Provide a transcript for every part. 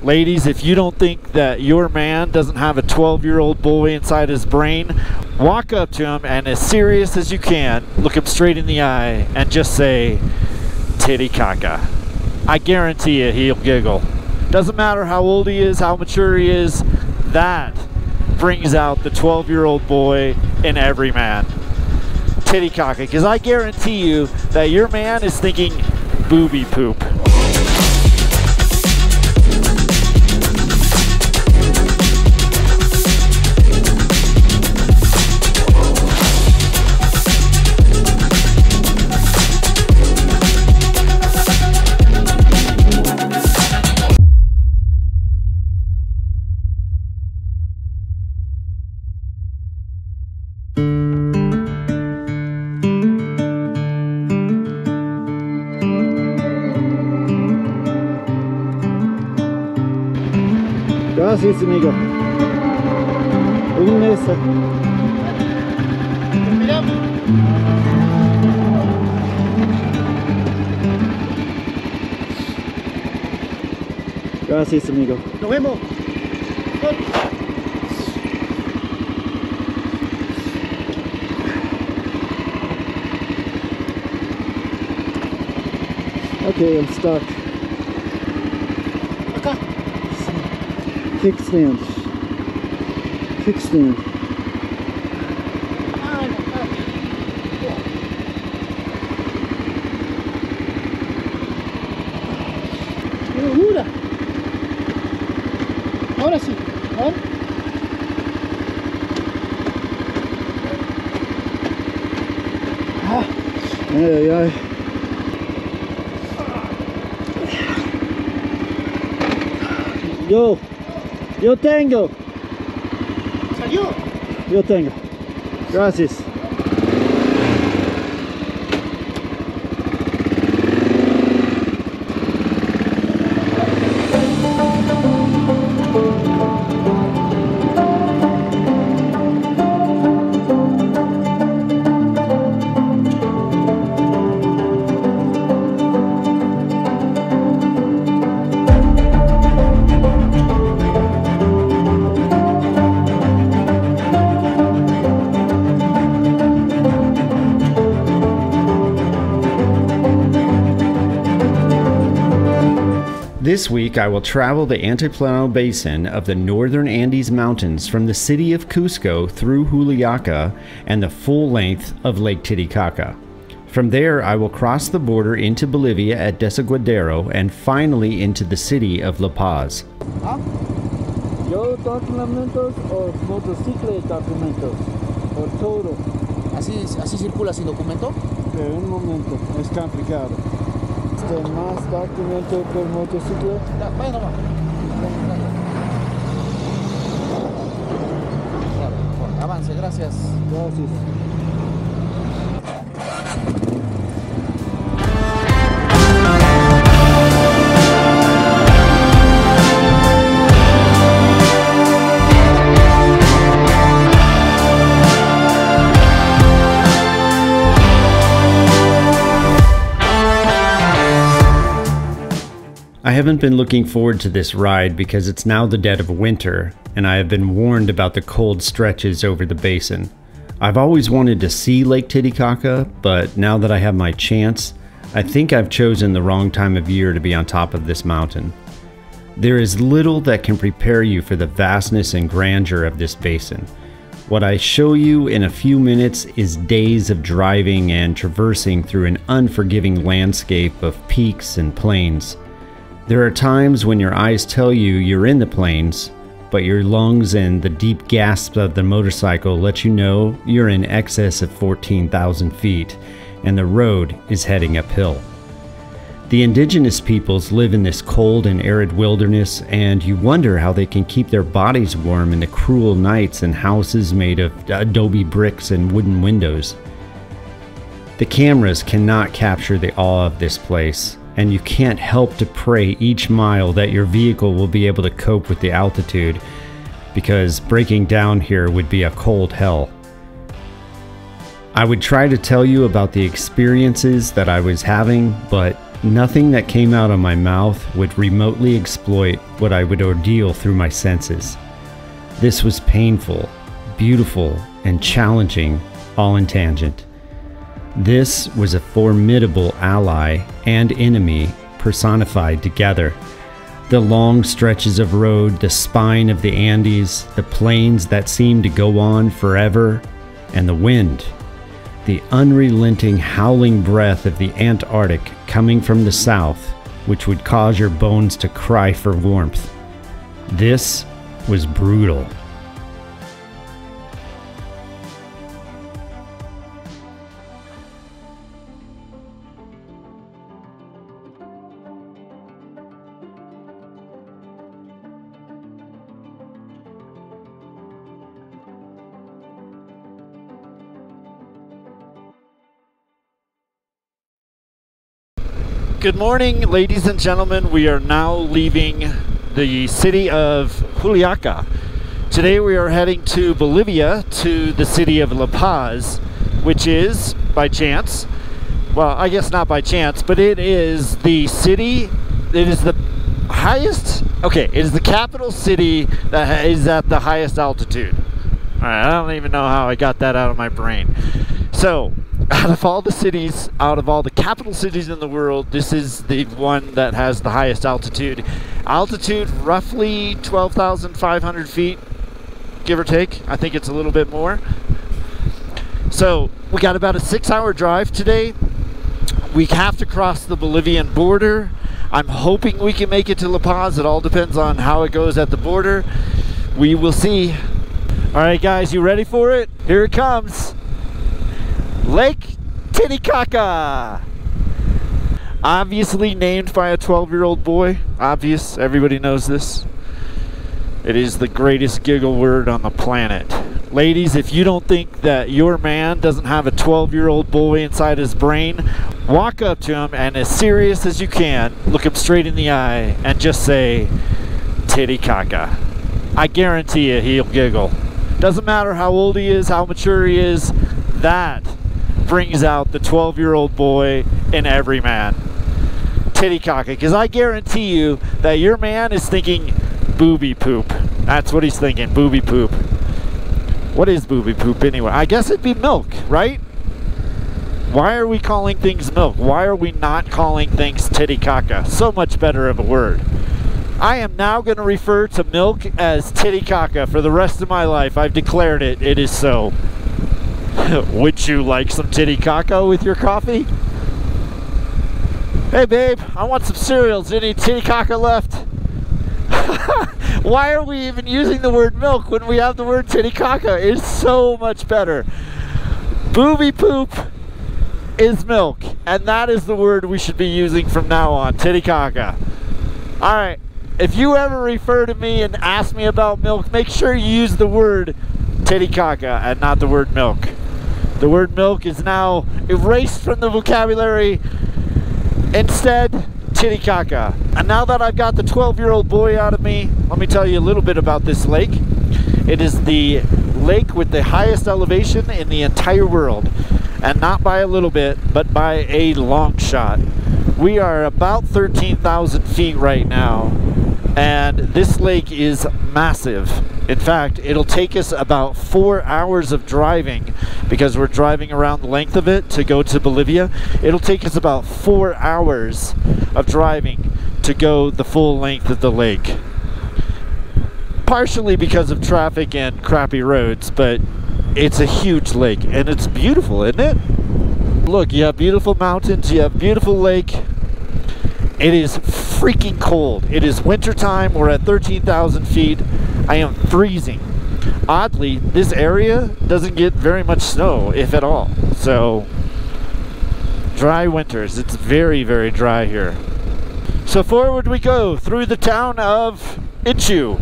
Ladies, if you don't think that your man doesn't have a 12-year-old boy inside his brain, walk up to him and, as serious as you can, look him straight in the eye and just say, Titicaca. I guarantee you he'll giggle. Doesn't matter how old he is, how mature he is, that brings out the 12-year-old boy in every man. Titicaca, because I guarantee you that your man is thinking booby poop. Gracias, amigo. Un mes. Gracias, amigo. Nos vemos. Okay, I'm stuck. Acá. Kickstand. Kickstand. Ah, no, ¡qué locura! Ahora sí, a ver. Ay, ay, ay. Yo tengo. ¿Salió? Yo tengo. Gracias. This week I will travel the Antiplano Basin of the northern Andes Mountains from the city of Cusco through Juliaca and the full length of Lake Titicaca. From there I will cross the border into Bolivia at Desaguadero and finally into the city of La Paz. ¿Ah? ¿Yo documentos o motocicleta documentos? ¿O todo? ¿Así circula sin documento? Pero un momento, es complicado. Más documento por motocicleta. Vaya nomás. Avance, gracias. Gracias. I haven't been looking forward to this ride because it's now the dead of winter, and I have been warned about the cold stretches over the basin. I've always wanted to see Lake Titicaca, but now that I have my chance, I think I've chosen the wrong time of year to be on top of this mountain. There is little that can prepare you for the vastness and grandeur of this basin. What I show you in a few minutes is days of driving and traversing through an unforgiving landscape of peaks and plains. There are times when your eyes tell you you're in the plains, but your lungs and the deep gasps of the motorcycle let you know you're in excess of 14,000 feet, and the road is heading uphill. The indigenous peoples live in this cold and arid wilderness, and you wonder how they can keep their bodies warm in the cruel nights in houses made of adobe bricks and wooden windows. The cameras cannot capture the awe of this place, and you can't help to pray each mile that your vehicle will be able to cope with the altitude, because breaking down here would be a cold hell. I would try to tell you about the experiences that I was having, but Nothing that came out of my mouth would remotely exploit what I would ordeal through my senses. This was painful, beautiful, and challenging, all in tangent. This was a formidable ally and enemy personified together. The long stretches of road, the spine of the Andes, the plains that seemed to go on forever, and the wind. The unrelenting howling breath of the Antarctic coming from the south, which would cause your bones to cry for warmth. This was brutal. Good morning, ladies and gentlemen. We are now leaving the city of Juliaca. Today we are heading to Bolivia, to the city of La Paz, which is, by chance, well, I guess not by chance, but it is the city, it is the highest, okay, it is the capital city that is at the highest altitude. Alright, I don't even know how I got that out of my brain. So, out of all the cities, out of all the capital cities in the world, this is the one that has the highest altitude. Altitude roughly 12,500 feet, give or take. I think it's a little bit more. So we got about a 6-hour drive today. We have to cross the Bolivian border. I'm hoping we can make it to La Paz. It all depends on how it goes at the border. We will see. All right, guys, you ready for it? Here it comes. Lake Titicaca. Obviously named by a 12-year-old boy. Obvious, everybody knows this. It is the greatest giggle word on the planet. Ladies, if you don't think that your man doesn't have a 12-year-old boy inside his brain, walk up to him and, as serious as you can, look him straight in the eye and just say, Titicaca. I guarantee you he'll giggle. Doesn't matter how old he is, how mature he is, that brings out the 12-year-old boy in every man. Titicaca, because I guarantee you that your man is thinking booby poop. That's what he's thinking, booby poop. What is booby poop anyway? I guess it'd be milk, right? Why are we calling things milk? Why are we not calling things Titicaca? So much better of a word. I am now going to refer to milk as Titicaca for the rest of my life. I've declared it. It is so. Would you like some Titicaca with your coffee? Hey babe, I want some cereals. Any Titicaca left? Why are we even using the word milk when we have the word Titicaca? It's so much better. Booby poop is milk, and that is the word we should be using from now on, Titicaca. Alright, if you ever refer to me and ask me about milk, make sure you use the word Titicaca and not the word milk. The word milk is now erased from the vocabulary. Instead, Titicaca. And now that I've got the 12-year-old boy out of me, let me tell you a little bit about this lake. It is the lake with the highest elevation in the entire world. And not by a little bit, but by a long shot. We are about 13,000 feet right now. And this lake is massive. In fact, it'll take us about 4 hours of driving, because we're driving around the length of it to go to Bolivia. It'll take us about 4 hours of driving to go the full length of the lake. Partially because of traffic and crappy roads, but it's a huge lake and it's beautiful, isn't it? Look, you have beautiful mountains, you have beautiful lake. It is freaking cold. It is winter time. We're at 13,000 feet. I am freezing. Oddly, this area doesn't get very much snow, if at all. So, dry winters. It's very, very dry here. So forward we go through the town of Itchu.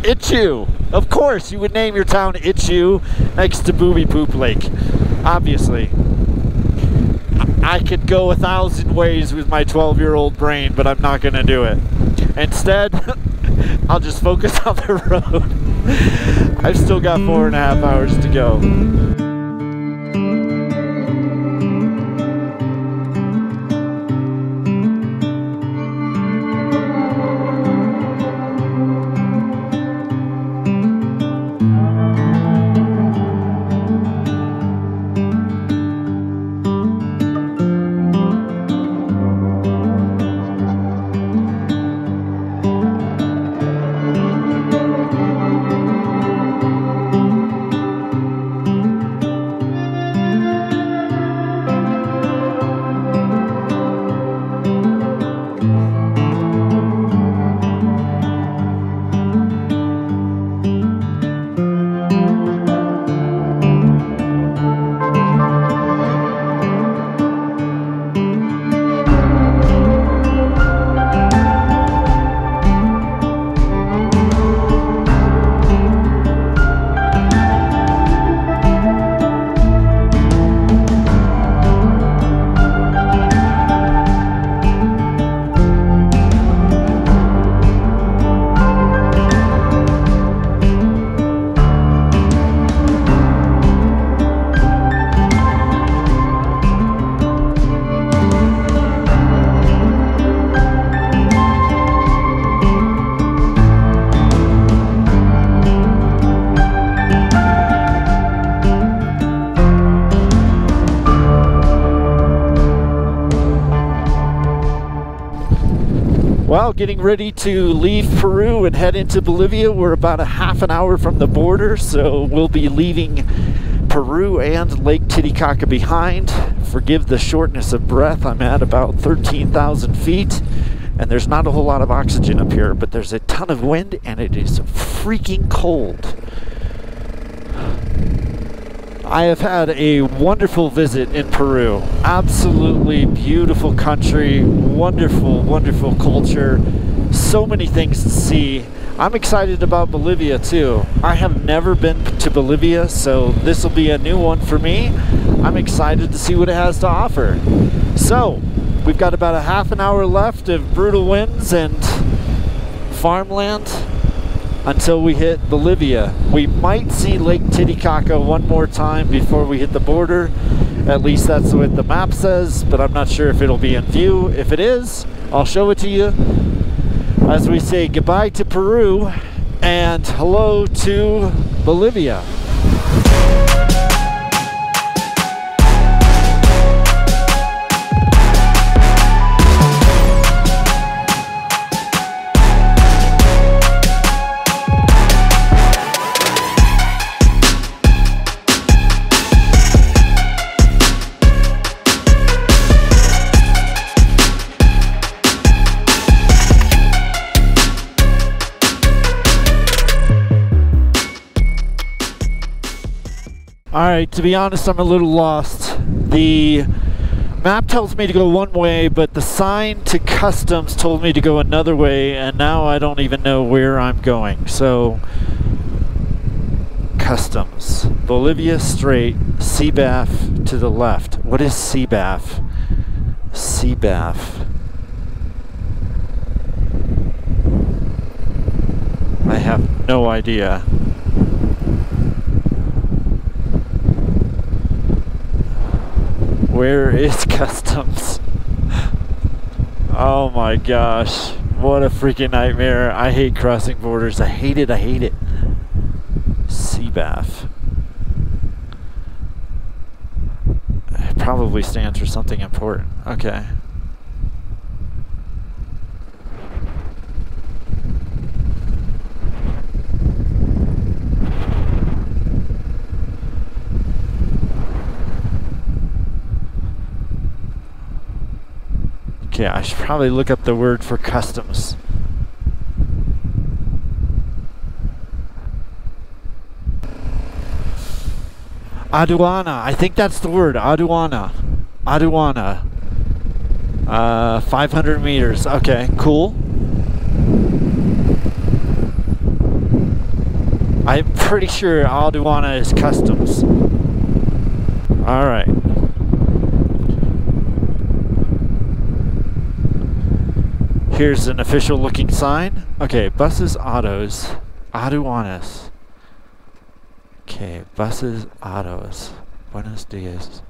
Itchu. Of course, you would name your town Itchu next to Booby Poop Lake. Obviously. I could go 1,000 ways with my 12-year-old brain, but I'm not going to do it. Instead, I'll just focus on the road. I've still got 4.5 hours to go. Thank you. Well, getting ready to leave Peru and head into Bolivia. We're about a half an hour from the border, so we'll be leaving Peru and Lake Titicaca behind. Forgive the shortness of breath. I'm at about 13,000 feet, and there's not a whole lot of oxygen up here, but there's a ton of wind, and it is freaking cold. I have had a wonderful visit in Peru. Absolutely beautiful country, wonderful, wonderful culture, so many things to see. I'm excited about Bolivia too. I have never been to Bolivia, so this will be a new one for me. I'm excited to see what it has to offer. So, we've got about a half an hour left of brutal winds and farmland until we hit Bolivia. We might see Lake Titicaca one more time before we hit the border. At least that's what the map says, but I'm not sure if it'll be in view. If it is, I'll show it to you as we say goodbye to Peru and hello to Bolivia. Alright, to be honest, I'm a little lost. The map tells me to go one way, but the sign to customs told me to go another way, and now I don't even know where I'm going. So, customs. Bolivia straight, CBAF to the left. What is CBAF? CBAF. I have no idea. Where is customs? Oh my gosh. What a freaking nightmare. I hate crossing borders. I hate it. I hate it. CBAF. It probably stands for something important. Okay. Okay, I should probably look up the word for customs. Aduana, I think that's the word. Aduana. Aduana. 500 meters. Okay, cool. I'm pretty sure Aduana is customs. Alright. Here's an official looking sign. Okay, buses, autos, aduanas. Okay, buses, autos. Buenos dias.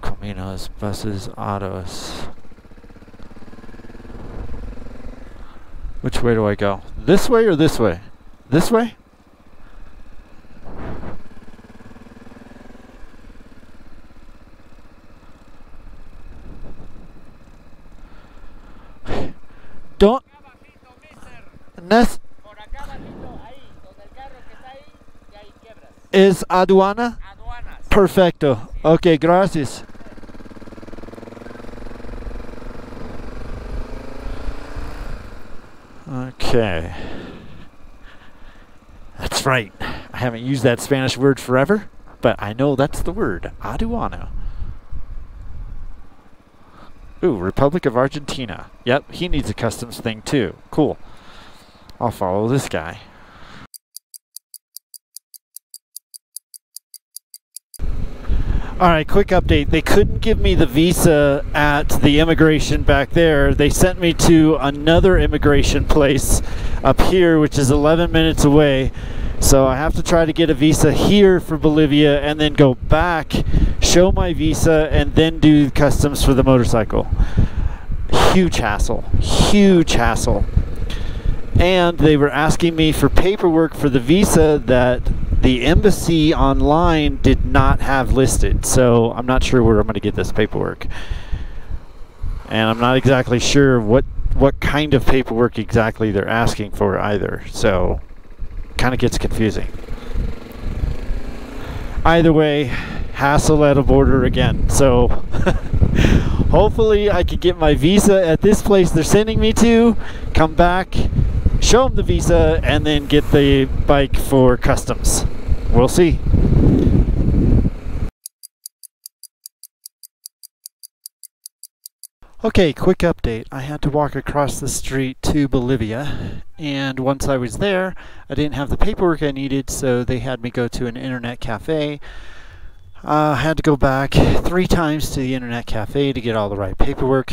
Caminos, buses, autos. Which way do I go? This way or this way? This way? Don't. Is aduana? Perfecto. Okay, gracias. Okay. That's right. I haven't used that Spanish word forever, but I know that's the word. Aduana. Ooh, Republic of Argentina. Yep, he needs a customs thing too. Cool. I'll follow this guy. Alright, quick update. They couldn't give me the visa at the immigration back there. They sent me to another immigration place up here, which is 11 minutes away. So I have to try to get a visa here for Bolivia and then go back, show my visa, and then do customs for the motorcycle. Huge hassle. Huge hassle. And they were asking me for paperwork for the visa that the embassy online did not have listed. So I'm not sure where I'm going to get this paperwork. And I'm not exactly sure what what kind of paperwork exactly they're asking for either, so kind of gets confusing. Either way, hassle at a border again, so hopefully I can get my visa at this place they're sending me to, come back, show them the visa, and then get the bike for customs. We'll see. Okay, quick update. I had to walk across the street to Bolivia, and once I was there, I didn't have the paperwork I needed, so they had me go to an internet cafe. I had to go back 3 times to the internet cafe to get all the right paperwork.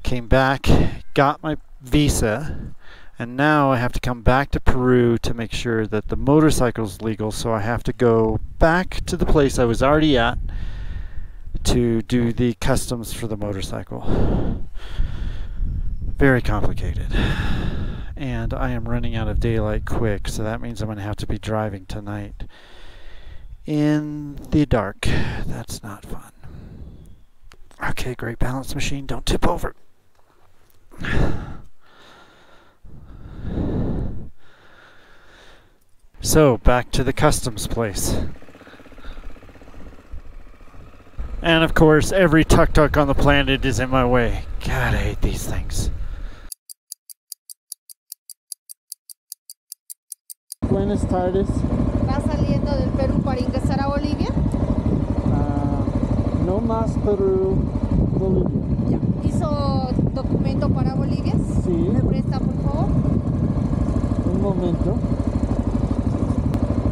Came back, got my visa, and now I have to come back to Peru to make sure that the motorcycle's legal, so I have to go back to the place I was already at to do the customs for the motorcycle. Very complicated. And I am running out of daylight quick, so that means I'm going to have to be driving tonight in the dark. That's not fun. Okay, great balance machine, don't tip over. So, back to the customs place. And of course, every tuk-tuk on the planet is in my way. God, I hate these things. Buenas tardes. ¿Va saliendo del Perú para ingresar a Bolivia? No más Perú, Bolivia. Ya. ¿Hizo documento para Bolivia? Sí. ¿Me presta, por favor? Un momento.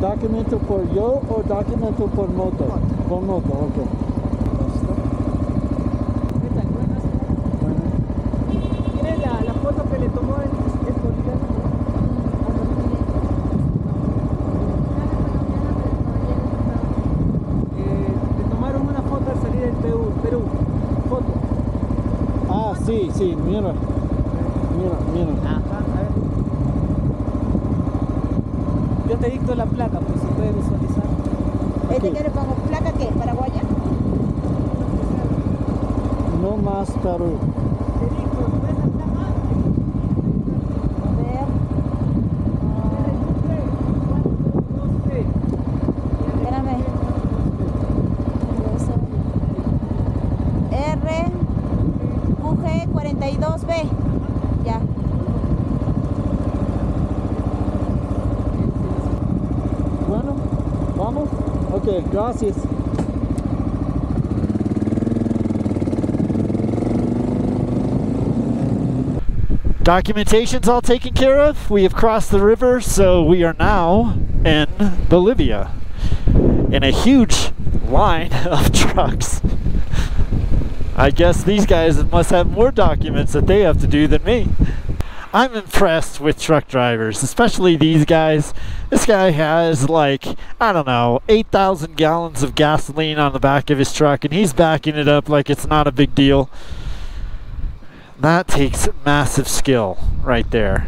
¿Documento por yo o documento por moto? Por moto, ok. ¿Tiene la foto que le tomó el boliviano? Le tomaron una foto al salir del Perú. Foto. Ah, sí, sí, mira. Mira. Ajá, a ver. Yo te dicto la placa, pues se puede visualizar. ¿Este que le pongo placa qué? ¿Paraguaya? No más Perú. Te dicto, ¿tú ves la placa? A ver. Espérame. R QG 42B. Ya. Bueno, vamos. Ok, gracias. Documentation's all taken care of. We have crossed the river, so we are now in Bolivia in a huge line of trucks. I guess these guys must have more documents that they have to do than me. I'm impressed with truck drivers, especially these guys. This guy has like, I don't know, 8,000 gallons of gasoline on the back of his truck, and he's backing it up like it's not a big deal. That takes massive skill right there.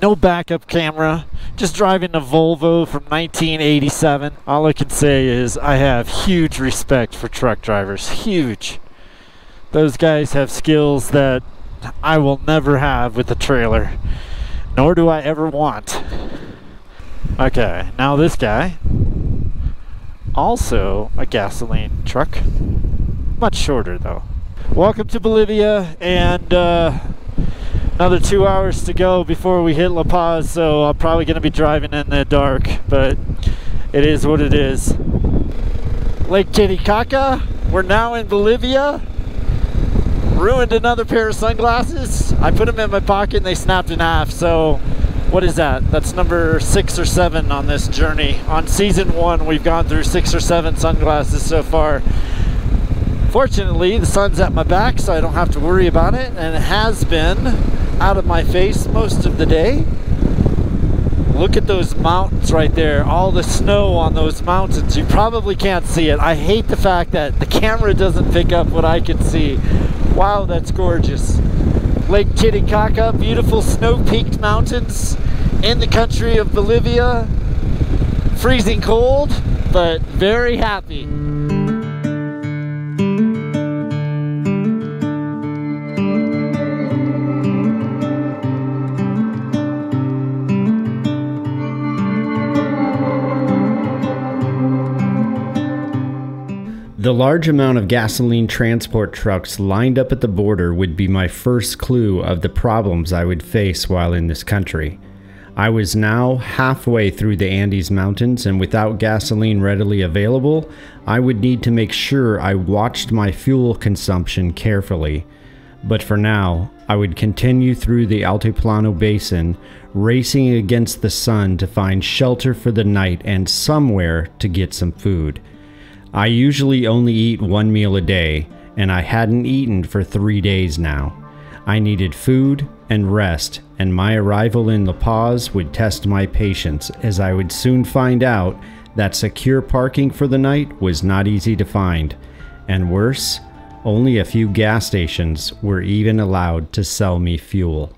No backup camera, just driving a Volvo from 1987. All I can say is I have huge respect for truck drivers, huge. Those guys have skills that I will never have with a trailer, nor do I ever want. Okay, now this guy, also a gasoline truck, much shorter though. Welcome to Bolivia, and another 2 hours to go before we hit La Paz, so I'm probably going to be driving in the dark, but it is what it is. Lake Titicaca, we're now in Bolivia. Ruined another pair of sunglasses. I put them in my pocket and they snapped in half, so what is that? That's number 6 or 7 on this journey. On season 1, we've gone through 6 or 7 sunglasses so far. Fortunately, the sun's at my back, so I don't have to worry about it, and it has been out of my face most of the day. Look at those mountains right there, all the snow on those mountains. You probably can't see it. I hate the fact that the camera doesn't pick up what I can see. Wow, that's gorgeous. Lake Titicaca, beautiful snow-peaked mountains in the country of Bolivia. Freezing cold, but very happy. The large amount of gasoline transport trucks lined up at the border would be my first clue of the problems I would face while in this country. I was now halfway through the Andes Mountains, and without gasoline readily available, I would need to make sure I watched my fuel consumption carefully. But for now, I would continue through the Altiplano Basin, racing against the sun to find shelter for the night and somewhere to get some food. I usually only eat one meal a day, and I hadn't eaten for 3 days now. I needed food and rest, and my arrival in La Paz would test my patience, as I would soon find out that secure parking for the night was not easy to find, and worse, only a few gas stations were even allowed to sell me fuel.